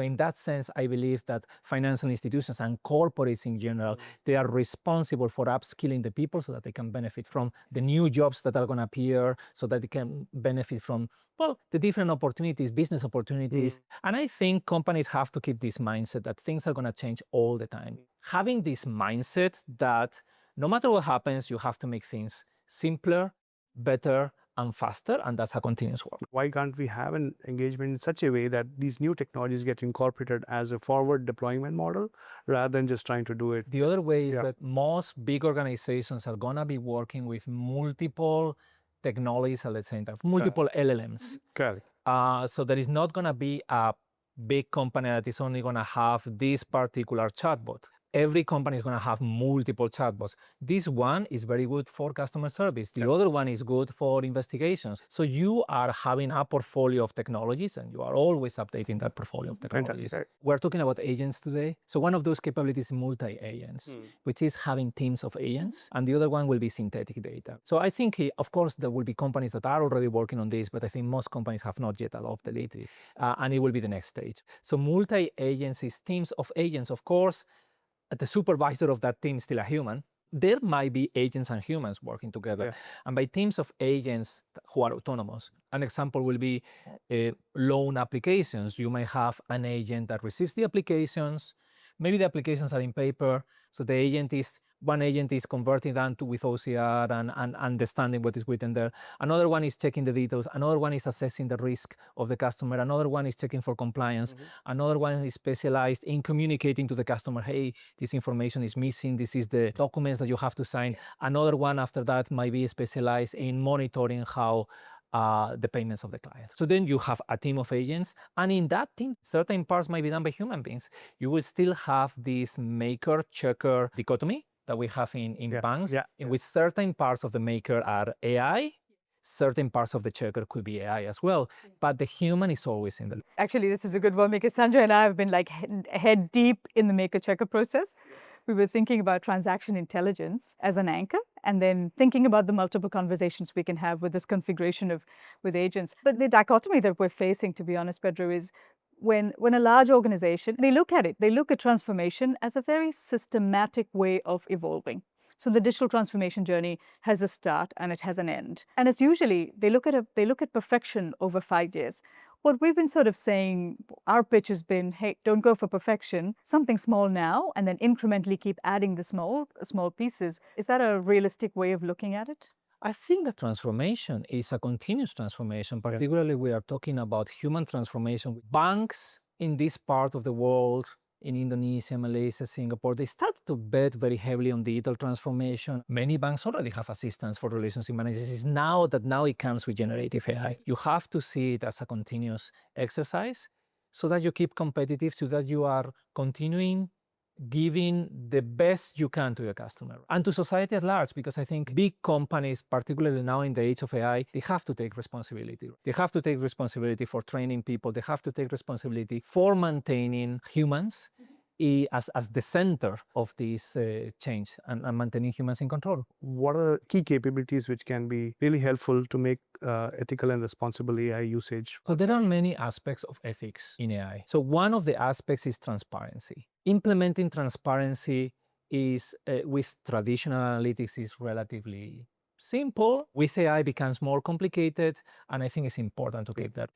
In that sense, I believe that financial institutions and corporates in general, they are responsible for upskilling the people so that they can benefit from the new jobs that are going to appear, so that they can benefit from, well, the different opportunities, business opportunities. And I think companies have to keep this mindset that things are going to change all the time. Having this mindset that no matter what happens, you have to make things simpler, better, and faster, and that's a continuous work. Why can't we have an engagement in such a way that these new technologies get incorporated as a forward deployment model rather than just trying to do it? The other way is that most big organizations are going to be working with multiple technologies at the same time, multiple LLMs. Correct. So there is not going to be a big company that is only going to have this particular chatbot. Every company is going to have multiple chatbots. This one is very good for customer service. The other one is good for investigations. So you are having a portfolio of technologies, and you are always updating that portfolio of technologies. Fantastic. We're talking about agents today. So one of those capabilities is multi-agents, which is having teams of agents, and the other one will be synthetic data. So I think, of course, there will be companies that are already working on this, but I think most companies have not yet adopted it, and it will be the next stage. So multi-agents is teams of agents. Of course, the supervisor of that team is still a human. There might be agents and humans working together. And by teams of agents who are autonomous, an example will be loan applications. You might have an agent that receives the applications. Maybe the applications are in paper, so one agent is converting them with OCR and understanding what is written there. Another one is checking the details. Another one is assessing the risk of the customer. Another one is checking for compliance. Another one is specialized in communicating to the customer, hey, this information is missing. This is the documents that you have to sign. Another one after that might be specialized in monitoring how the payments of the client. So then you have a team of agents, and in that team, certain parts might be done by human beings. You will still have this maker-checker dichotomy that we have in banks, in which certain parts of the maker are AI, certain parts of the checker could be AI as well, but the human is always in the loop. Actually, this is a good one because Sanjay and I have been like head deep in the maker-checker process. We were thinking about transaction intelligence as an anchor, and then thinking about the multiple conversations we can have with this configuration with agents. But the dichotomy that we're facing, to be honest, Pedro, is when a large organization, they look at transformation as a very systematic way of evolving. So the digital transformation journey has a start and it has an end. And it's usually, they look at perfection over 5 years. What we've been sort of saying, our pitch has been, hey, don't go for perfection, something small now, and then incrementally keep adding the small pieces. Is that a realistic way of looking at it? I think that transformation is a continuous transformation. Particularly, we are talking about human transformation. Banks in this part of the world, in Indonesia, Malaysia, Singapore, they started to bet very heavily on digital transformation. Many banks already have assistance for relationship managers. It's now it comes with generative AI. You have to see it as a continuous exercise so that you keep competitive, so that you are continuing giving the best you can to your customer and to society at large, because I think big companies, particularly now in the age of AI, they have to take responsibility. They have to take responsibility for training people. They have to take responsibility for maintaining humans as the center of this change and maintaining humans in control. What are the key capabilities which can be really helpful to make ethical and responsible AI usage? So there are many aspects of ethics in AI. So one of the aspects is transparency. Implementing transparency is with traditional analytics is relatively simple. With AI, it becomes more complicated, and I think it's important to keep that.